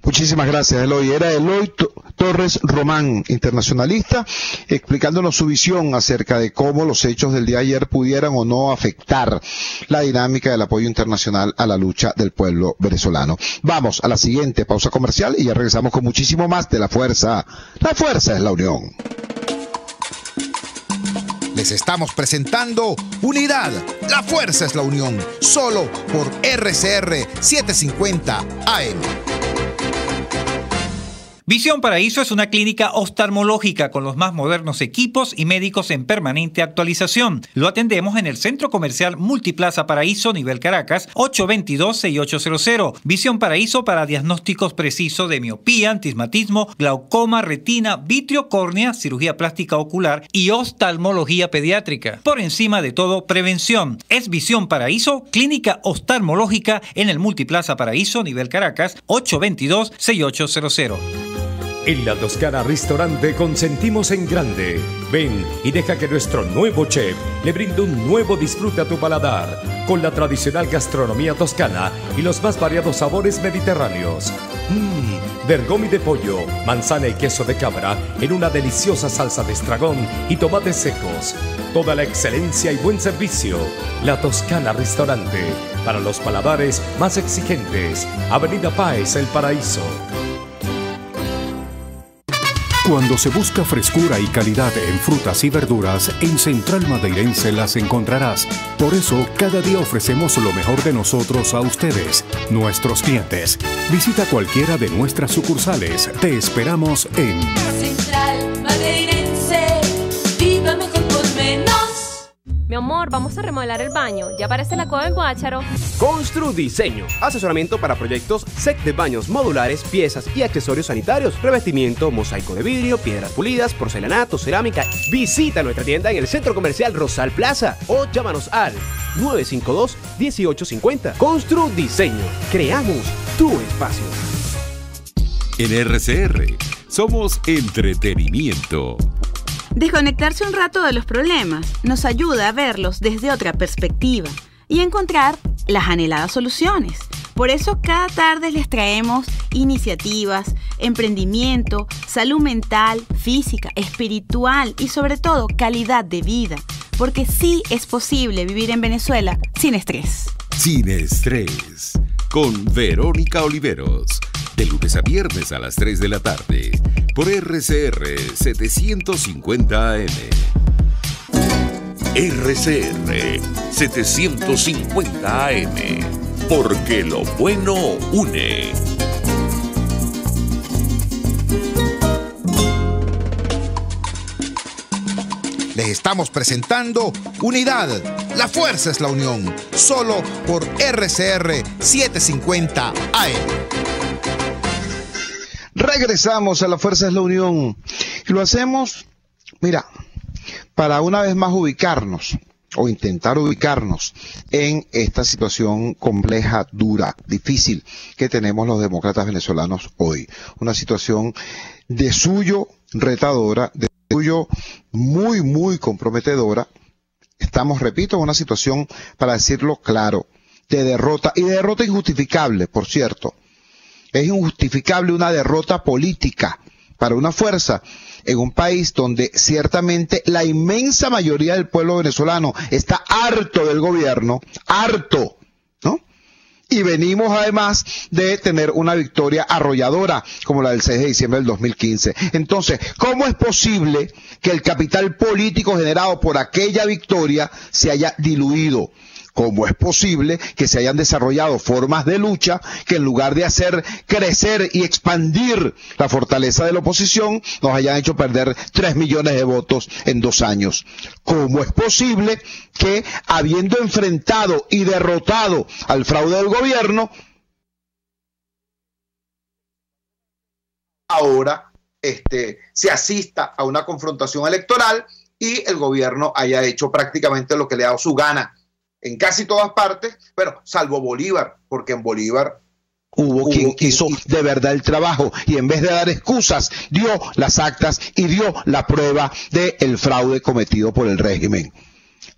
Muchísimas gracias, Eloy. Era Eloy Torres Román, internacionalista, explicándonos su visión acerca de cómo los hechos del día de ayer pudieran o no afectar la dinámica del apoyo internacional a la lucha del pueblo venezolano. Vamos a la siguiente pausa comercial y ya regresamos con muchísimo más de La Fuerza. La Fuerza es la Unión. Les estamos presentando Unidad, la fuerza es la unión, solo por RCR 750 AM. Visión Paraíso es una clínica oftalmológica con los más modernos equipos y médicos en permanente actualización. Lo atendemos en el Centro Comercial Multiplaza Paraíso, nivel Caracas, 822-6800. Visión Paraíso para diagnósticos precisos de miopía, astigmatismo, glaucoma, retina, vitrio, córnea, cirugía plástica ocular y oftalmología pediátrica. Por encima de todo, prevención. Es Visión Paraíso, clínica oftalmológica en el Multiplaza Paraíso, nivel Caracas, 822-6800. En La Toscana Restaurante consentimos en grande. Ven y deja que nuestro nuevo chef le brinde un nuevo disfrute a tu paladar, con la tradicional gastronomía toscana y los más variados sabores mediterráneos. Bergomi de pollo, manzana y queso de cabra en una deliciosa salsa de estragón y tomates secos. Toda la excelencia y buen servicio. La Toscana Restaurante, para los paladares más exigentes. Avenida Páez, El Paraíso. Cuando se busca frescura y calidad en frutas y verduras, en Central Madeirense las encontrarás. Por eso, cada día ofrecemos lo mejor de nosotros a ustedes, nuestros clientes. Visita cualquiera de nuestras sucursales. Te esperamos en Central Madeirense, viva mejor por menos. Mi amor, vamos a remodelar el baño. Ya parece la Cueva del Guácharo. Constru Diseño. Asesoramiento para proyectos, set de baños modulares, piezas y accesorios sanitarios, revestimiento, mosaico de vidrio, piedras pulidas, porcelanato, cerámica. Visita nuestra tienda en el Centro Comercial Rosal Plaza o llámanos al 952-1850. Constru Diseño. Creamos tu espacio. En RCR somos entretenimiento. Desconectarse un rato de los problemas nos ayuda a verlos desde otra perspectiva y encontrar las anheladas soluciones. Por eso cada tarde les traemos iniciativas, emprendimiento, salud mental, física, espiritual y sobre todo calidad de vida. Porque sí es posible vivir en Venezuela sin estrés. Sin estrés. Con Verónica Oliveros. De lunes a viernes a las 3 de la tarde. Por RCR 750 AM. RCR 750 AM. Porque lo bueno une. Les estamos presentando Unidad, la fuerza es la unión, solo por RCR 750 AM. Regresamos a La Fuerza es la Unión y lo hacemos, mira, para una vez más ubicarnos o intentar ubicarnos en esta situación compleja, dura, difícil que tenemos los demócratas venezolanos hoy. Una situación de suyo retadora, de suyo muy, muy comprometedora. Estamos, repito, en una situación, para decirlo claro, de derrota, y de derrota injustificable, por cierto. Es injustificable una derrota política para una fuerza en un país donde ciertamente la inmensa mayoría del pueblo venezolano está harto del gobierno, harto, ¿no? Y venimos además de tener una victoria arrolladora como la del 6 de diciembre del 2015. Entonces, ¿cómo es posible que el capital político generado por aquella victoria se haya diluido? ¿Cómo es posible que se hayan desarrollado formas de lucha que en lugar de hacer crecer y expandir la fortaleza de la oposición, nos hayan hecho perder 3 millones de votos en 2 años? ¿Cómo es posible que, habiendo enfrentado y derrotado al fraude del gobierno, ahora se asista a una confrontación electoral y el gobierno haya hecho prácticamente lo que le ha dado su gana en casi todas partes, pero salvo Bolívar, porque en Bolívar hubo quien hizo de verdad el trabajo y en vez de dar excusas, dio las actas y dio la prueba del fraude cometido por el régimen.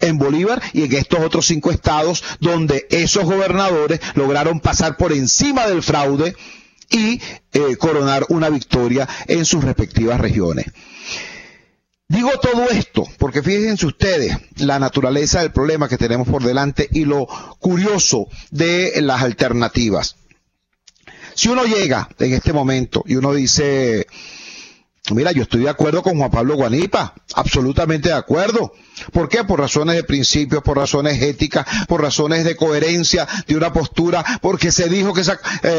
En Bolívar y en estos otros 5 estados donde esos gobernadores lograron pasar por encima del fraude y coronar una victoria en sus respectivas regiones. Digo todo esto porque fíjense ustedes la naturaleza del problema que tenemos por delante y lo curioso de las alternativas. Si uno llega en este momento y uno dice, mira, yo estoy de acuerdo con Juan Pablo Guanipa, absolutamente de acuerdo. ¿Por qué? Por razones de principios, por razones éticas, por razones de coherencia de una postura, porque se dijo que esa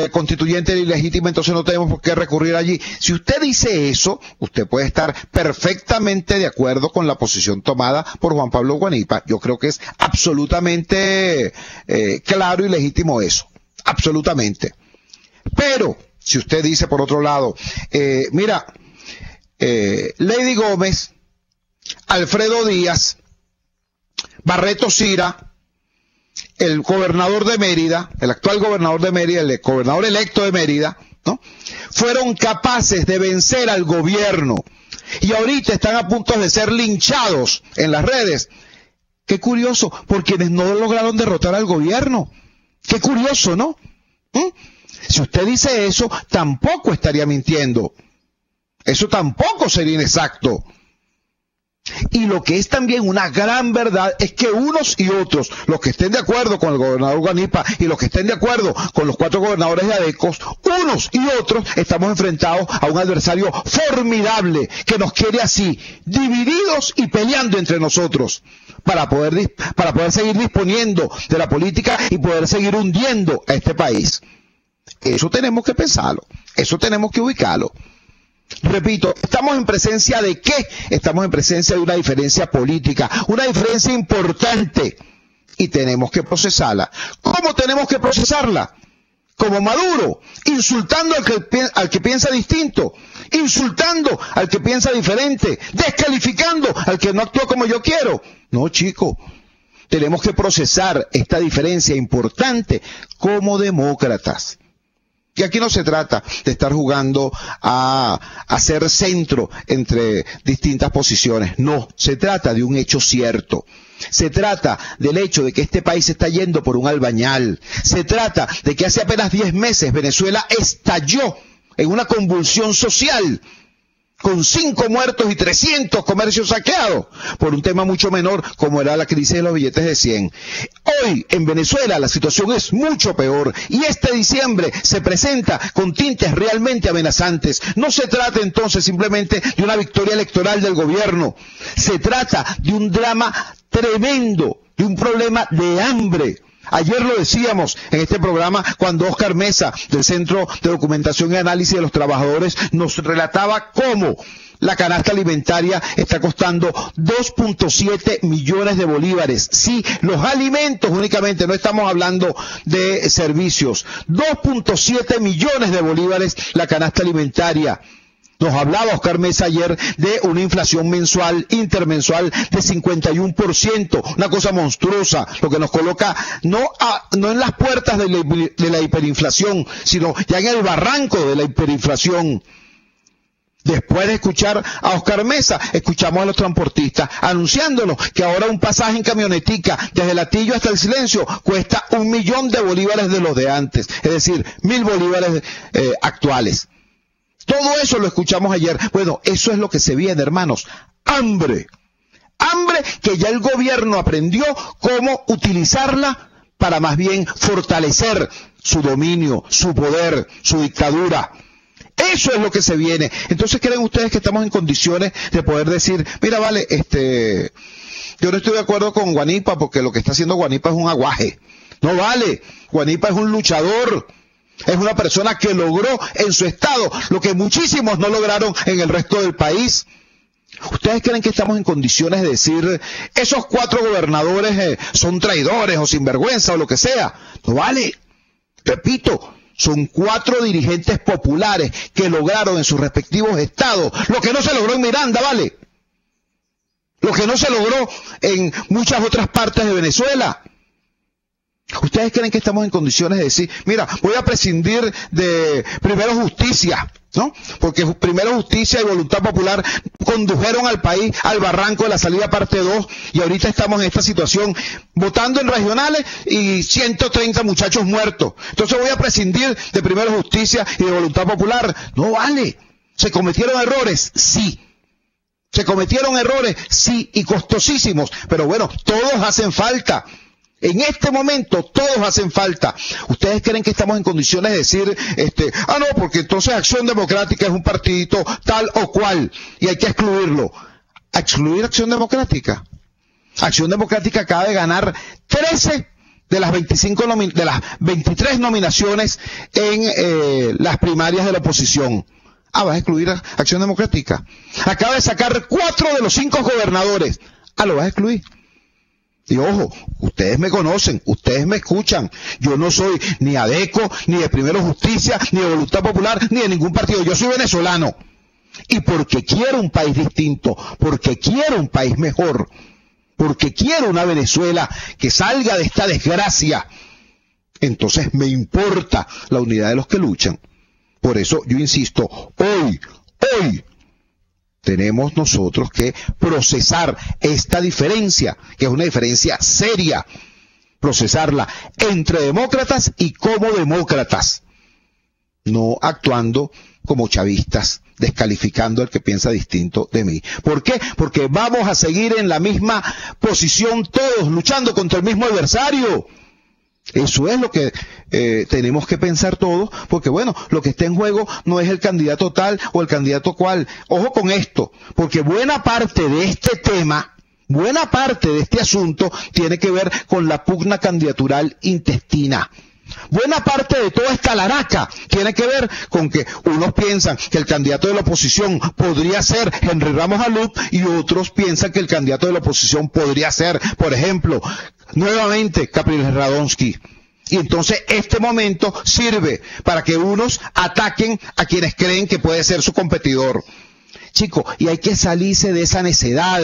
constituyente era ilegítima, entonces no tenemos por qué recurrir allí. Si usted dice eso, usted puede estar perfectamente de acuerdo con la posición tomada por Juan Pablo Guanipa. Yo creo que es absolutamente claro y legítimo eso, absolutamente. Pero, si usted dice por otro lado, mira, Lady Gómez, Alfredo Díaz, Barreto Sira, el gobernador de Mérida, el actual gobernador de Mérida, el gobernador electo de Mérida, ¿no?, fueron capaces de vencer al gobierno y ahorita están a punto de ser linchados en las redes. Qué curioso, por quienes no lograron derrotar al gobierno. Qué curioso, ¿no? Si usted dice eso, tampoco estaría mintiendo. Eso tampoco sería inexacto. Y lo que es también una gran verdad es que unos y otros, los que estén de acuerdo con el gobernador Guanipa y los que estén de acuerdo con los 4 gobernadores de ADECOS, unos y otros estamos enfrentados a un adversario formidable que nos quiere así, divididos y peleando entre nosotros para poder seguir disponiendo de la política y poder seguir hundiendo a este país. Eso tenemos que pensarlo, eso tenemos que ubicarlo. Repito, ¿estamos en presencia de qué? Estamos en presencia de una diferencia política, una diferencia importante, y tenemos que procesarla. ¿Cómo tenemos que procesarla? Como Maduro, insultando al que piensa distinto, insultando al que piensa diferente, descalificando al que no actúa como yo quiero. No, chico, tenemos que procesar esta diferencia importante como demócratas. Y aquí no se trata de estar jugando a hacer centro entre distintas posiciones. No, se trata de un hecho cierto. Se trata del hecho de que este país está yendo por un albañal. Se trata de que hace apenas 10 meses Venezuela estalló en una convulsión social, con 5 muertos y 300 comercios saqueados, por un tema mucho menor como era la crisis de los billetes de 100. Hoy en Venezuela la situación es mucho peor y este diciembre se presenta con tintes realmente amenazantes. No se trata entonces simplemente de una victoria electoral del gobierno, se trata de un drama tremendo, de un problema de hambre. Ayer lo decíamos en este programa cuando Oscar Mesa, del Centro de Documentación y Análisis de los Trabajadores, nos relataba cómo la canasta alimentaria está costando 2.7 millones de bolívares. Sí, los alimentos únicamente, no estamos hablando de servicios. 2.7 millones de bolívares la canasta alimentaria. Nos hablaba Oscar Mesa ayer de una inflación mensual, intermensual de 51%, una cosa monstruosa, lo que nos coloca no en las puertas de la hiperinflación, sino ya en el barranco de la hiperinflación. Después de escuchar a Oscar Mesa, escuchamos a los transportistas anunciándonos que ahora un pasaje en camionetica desde Latillo hasta el Silencio cuesta 1 millón de bolívares de los de antes, es decir, 1.000 bolívares actuales. Todo eso lo escuchamos ayer. Bueno, eso es lo que se viene, hermanos. Hambre. Hambre que ya el gobierno aprendió cómo utilizarla para más bien fortalecer su dominio, su poder, su dictadura. Eso es lo que se viene. Entonces, ¿creen ustedes que estamos en condiciones de poder decir, mira, vale, yo no estoy de acuerdo con Guanipa porque lo que está haciendo Guanipa es un aguaje? No vale. Guanipa es un luchador. Es una persona que logró en su estado lo que muchísimos no lograron en el resto del país. ¿Ustedes creen que estamos en condiciones de decir, esos 4 gobernadores son traidores o sinvergüenza o lo que sea? No vale. Repito, son 4 dirigentes populares que lograron en sus respectivos estados lo que no se logró en Miranda, ¿vale? Lo que no se logró en muchas otras partes de Venezuela. ¿Ustedes creen que estamos en condiciones de decir, mira, voy a prescindir de Primero Justicia, ¿no? Porque Primero Justicia y Voluntad Popular condujeron al país al barranco de la salida parte 2 y ahorita estamos en esta situación votando en regionales y 130 muchachos muertos. Entonces voy a prescindir de Primero Justicia y de Voluntad Popular. No vale. ¿Se cometieron errores? Sí. ¿Se cometieron errores? Sí, y costosísimos. Pero bueno, todos hacen falta. En este momento todos hacen falta. ¿Ustedes creen que estamos en condiciones de decir, no, porque entonces Acción Democrática es un partidito tal o cual y hay que excluirlo? ¿Excluir Acción Democrática? Acción Democrática acaba de ganar 13 de las 23 nominaciones en las primarias de la oposición. ¿Vas a excluir a Acción Democrática? Acaba de sacar 4 de los 5 gobernadores. ¿Lo vas a excluir? Y ojo, ustedes me conocen, ustedes me escuchan. Yo no soy ni ADECO, ni de Primero Justicia, ni de Voluntad Popular, ni de ningún partido. Yo soy venezolano. Y porque quiero un país distinto, porque quiero un país mejor, porque quiero una Venezuela que salga de esta desgracia, entonces me importa la unidad de los que luchan. Por eso yo insisto, hoy, tenemos nosotros que procesar esta diferencia, que es una diferencia seria, procesarla entre demócratas y como demócratas, no actuando como chavistas, descalificando al que piensa distinto de mí. ¿Por qué? Porque vamos a seguir en la misma posición todos, luchando contra el mismo adversario. Eso es lo que tenemos que pensar todos, porque bueno, lo que está en juego no es el candidato tal o el candidato cual. Ojo con esto, porque buena parte de este tema, buena parte de este asunto tiene que ver con la pugna candidatural intestina. Buena parte de toda esta laraca tiene que ver con que unos piensan que el candidato de la oposición podría ser Henry Ramos Alup y otros piensan que el candidato de la oposición podría ser, por ejemplo, nuevamente Capriles Radonsky. Y entonces este momento sirve para que unos ataquen a quienes creen que puede ser su competidor. Chicos, y hay que salirse de esa necedad.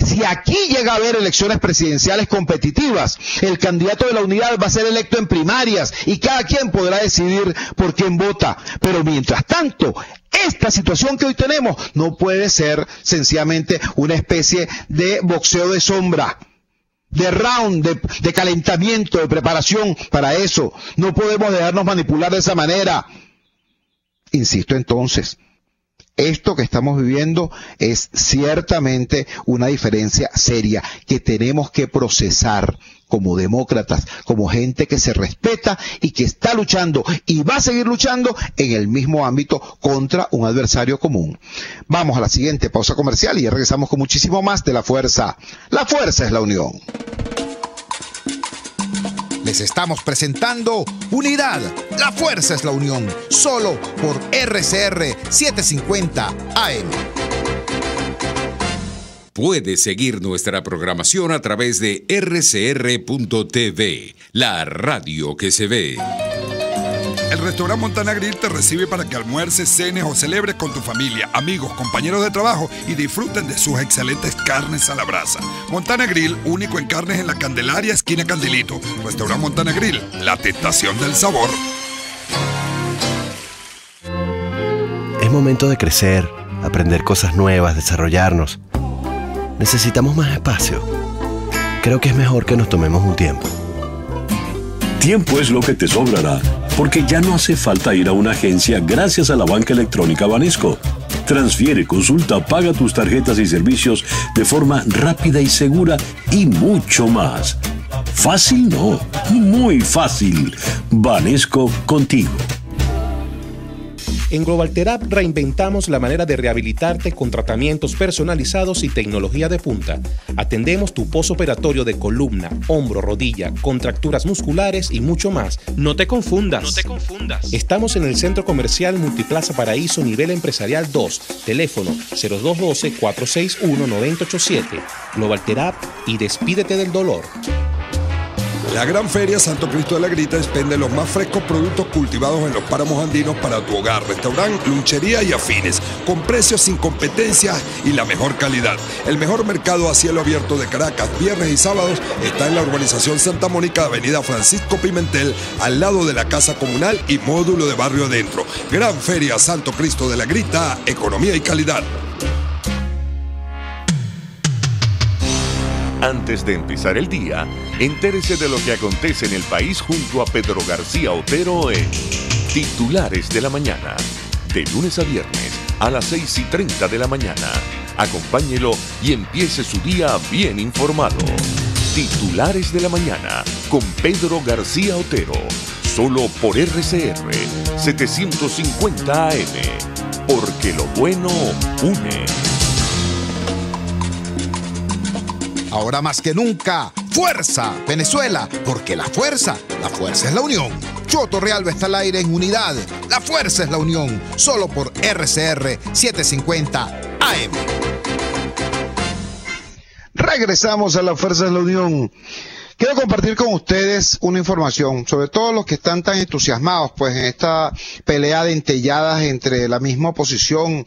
Si aquí llega a haber elecciones presidenciales competitivas, el candidato de la unidad va a ser electo en primarias y cada quien podrá decidir por quién vota. Pero mientras tanto, esta situación que hoy tenemos no puede ser sencillamente una especie de boxeo de sombra, de round, de calentamiento, de preparación para eso. No podemos dejarnos manipular de esa manera. Insisto entonces, esto que estamos viviendo es ciertamente una diferencia seria que tenemos que procesar como demócratas, como gente que se respeta y que está luchando y va a seguir luchando en el mismo ámbito contra un adversario común. Vamos a la siguiente pausa comercial y ya regresamos con muchísimo más de La Fuerza. La Fuerza es la unión. Les estamos presentando Unidad, la fuerza es la unión, solo por RCR 750 AM. Puedes seguir nuestra programación a través de rcr.tv, la radio que se ve. El restaurante Montana Grill te recibe para que almuerces, cenes o celebres con tu familia, amigos, compañeros de trabajo y disfruten de sus excelentes carnes a la brasa. Montana Grill, único en carnes en la Candelaria, esquina Candilito. Restaurante Montana Grill, la tentación del sabor. Es momento de crecer, aprender cosas nuevas, desarrollarnos. Necesitamos más espacio. Creo que es mejor que nos tomemos un tiempo. Tiempo es lo que te sobrará, porque ya no hace falta ir a una agencia gracias a la banca electrónica Banesco. Transfiere, consulta, paga tus tarjetas y servicios de forma rápida y segura y mucho más. Fácil no, muy fácil. Banesco contigo. En Global Therap reinventamos la manera de rehabilitarte con tratamientos personalizados y tecnología de punta. Atendemos tu posoperatorio de columna, hombro, rodilla, contracturas musculares y mucho más. No te confundas. Estamos en el Centro Comercial Multiplaza Paraíso Nivel Empresarial 2. Teléfono 0212-461-9087. Global Therap y despídete del dolor. La Gran Feria Santo Cristo de la Grita expende los más frescos productos cultivados en los páramos andinos para tu hogar, restaurante, lunchería y afines, con precios sin competencia y la mejor calidad. El mejor mercado a cielo abierto de Caracas, viernes y sábados, está en la urbanización Santa Mónica, avenida Francisco Pimentel, al lado de la Casa Comunal y módulo de Barrio Adentro. Gran Feria Santo Cristo de la Grita, economía y calidad. Antes de empezar el día, entérese de lo que acontece en el país junto a Pedro García Otero en Titulares de la Mañana. De lunes a viernes a las 6:30 de la mañana. Acompáñelo y empiece su día bien informado. Titulares de la Mañana con Pedro García Otero. Solo por RCR 750 AM. Porque lo bueno une. Ahora más que nunca, ¡fuerza, Venezuela! Porque la fuerza es la unión. Chuoto Realba está al aire en Unidad. La fuerza es la unión. Solo por RCR 750 AM. Regresamos a la fuerza es la unión. Quiero compartir con ustedes una información, sobre todo los que están tan entusiasmados pues en esta pelea de entelladas entre la misma oposición,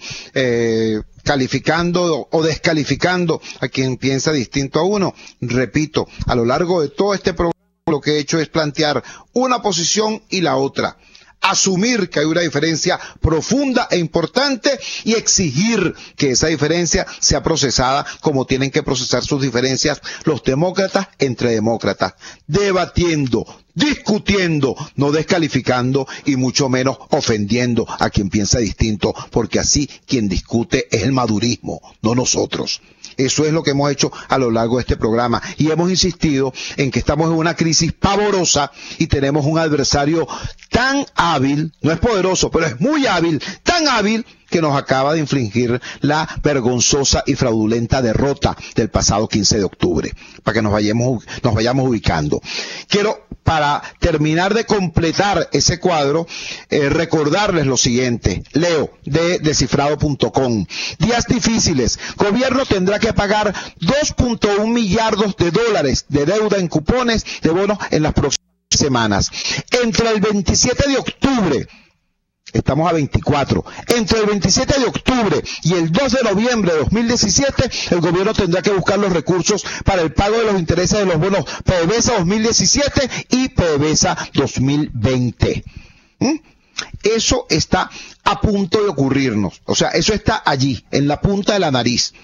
calificando o descalificando a quien piensa distinto a uno. Repito, a lo largo de todo este programa lo que he hecho es plantear una posición y la otra. Asumir que hay una diferencia profunda e importante y exigir que esa diferencia sea procesada como tienen que procesar sus diferencias los demócratas entre demócratas, debatiendo, discutiendo, no descalificando y mucho menos ofendiendo a quien piensa distinto, porque así quien discute es el madurismo, no nosotros. Eso es lo que hemos hecho a lo largo de este programa y hemos insistido en que estamos en una crisis pavorosa y tenemos un adversario tan hábil, no es poderoso, pero es muy hábil, tan hábil que nos acaba de infligir la vergonzosa y fraudulenta derrota del pasado 15 de octubre, para que nos vayamos ubicando. Quiero, para terminar de completar ese cuadro, recordarles lo siguiente. Leo de descifrado.com. Días difíciles. Gobierno tendrá que pagar 2.1 millardos de dólares de deuda en cupones de bonos en las próximas semanas. Entre el 27 de octubre, estamos a 24. Entre el 27 de octubre y el 2 de noviembre de 2017, el gobierno tendrá que buscar los recursos para el pago de los intereses de los bonos PDVSA 2017 y PDVSA 2020. Eso está a punto de ocurrirnos. O sea, eso está allí, en la punta de la nariz.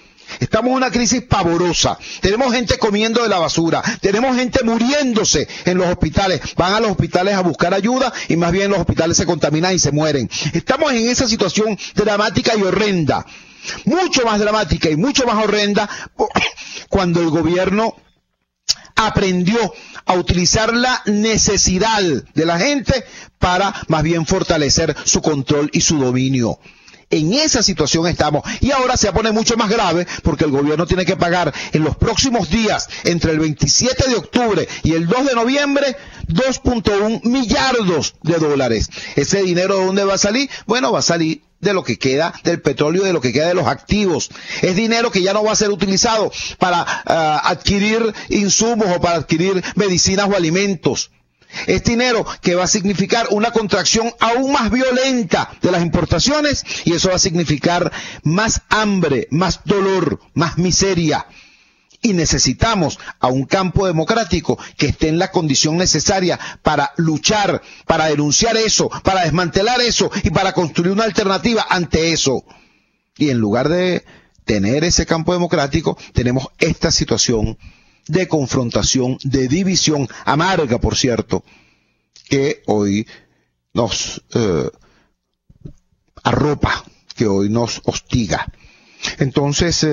Estamos en una crisis pavorosa. Tenemos gente comiendo de la basura. Tenemos gente muriéndose en los hospitales. Van a los hospitales a buscar ayuda y más bien los hospitales se contaminan y se mueren. Estamos en esa situación dramática y horrenda. Mucho más dramática y mucho más horrenda cuando el gobierno aprendió a utilizar la necesidad de la gente para más bien fortalecer su control y su dominio. En esa situación estamos y ahora se pone mucho más grave porque el gobierno tiene que pagar en los próximos días, entre el 27 de octubre y el 2 de noviembre, 2.1 millardos de dólares. ¿Ese dinero de dónde va a salir? Bueno, va a salir de lo que queda del petróleo, de lo que queda de los activos. Es dinero que ya no va a ser utilizado para adquirir insumos o para adquirir medicinas o alimentos. Es dinero que va a significar una contracción aún más violenta de las importaciones y eso va a significar más hambre, más dolor, más miseria. Y necesitamos a un campo democrático que esté en la condición necesaria para luchar, para denunciar eso, para desmantelar eso y para construir una alternativa ante eso. Y en lugar de tener ese campo democrático, tenemos esta situación de confrontación, de división, amarga por cierto, que hoy nos arropa, que hoy nos hostiga. Entonces,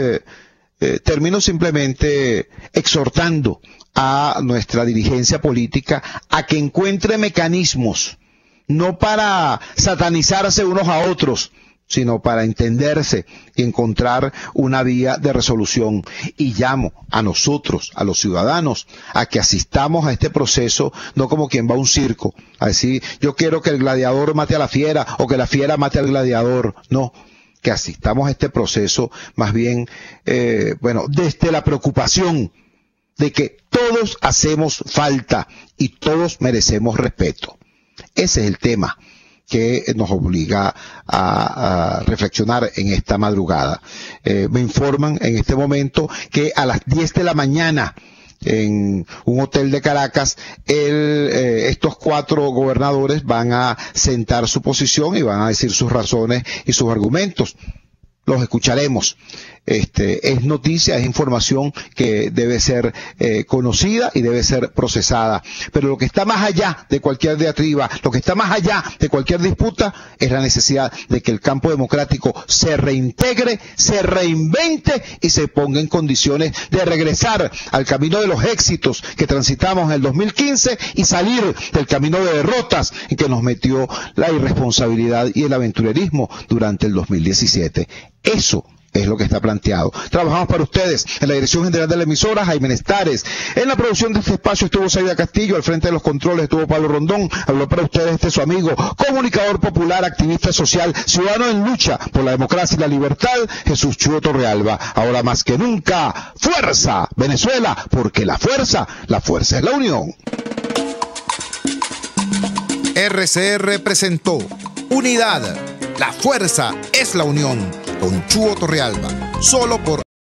termino simplemente exhortando a nuestra dirigencia política a que encuentre mecanismos, no para satanizarse unos a otros, sino para entenderse y encontrar una vía de resolución. Y llamo a nosotros, a los ciudadanos, a que asistamos a este proceso, no como quien va a un circo, a decir, yo quiero que el gladiador mate a la fiera, o que la fiera mate al gladiador. No, que asistamos a este proceso, más bien, desde la preocupación de que todos hacemos falta y todos merecemos respeto. Ese es el tema que nos obliga a reflexionar en esta madrugada. Me informan en este momento que a las 10 de la mañana en un hotel de Caracas, estos 4 gobernadores van a sentar su posición y van a decir sus razones y sus argumentos. Los escucharemos. Es noticia, es información que debe ser conocida y debe ser procesada. Pero lo que está más allá de cualquier diatriba, lo que está más allá de cualquier disputa, es la necesidad de que el campo democrático se reintegre, se reinvente y se ponga en condiciones de regresar al camino de los éxitos que transitamos en el 2015 y salir del camino de derrotas en que nos metió la irresponsabilidad y el aventurerismo durante el 2017. Eso es lo que está planteado. Trabajamos para ustedes en la dirección general de la emisora, Jaime Nestares. En la producción de este espacio estuvo Saida Castillo, al frente de los controles estuvo Pablo Rondón. Habló para ustedes su amigo, comunicador popular, activista social, ciudadano en lucha por la democracia y la libertad, Jesús Chuo Torrealba. Ahora más que nunca, ¡fuerza, Venezuela! Porque la fuerza es la unión. RCR presentó Unidad. La fuerza es la unión. Con Chuo Torrealba, solo por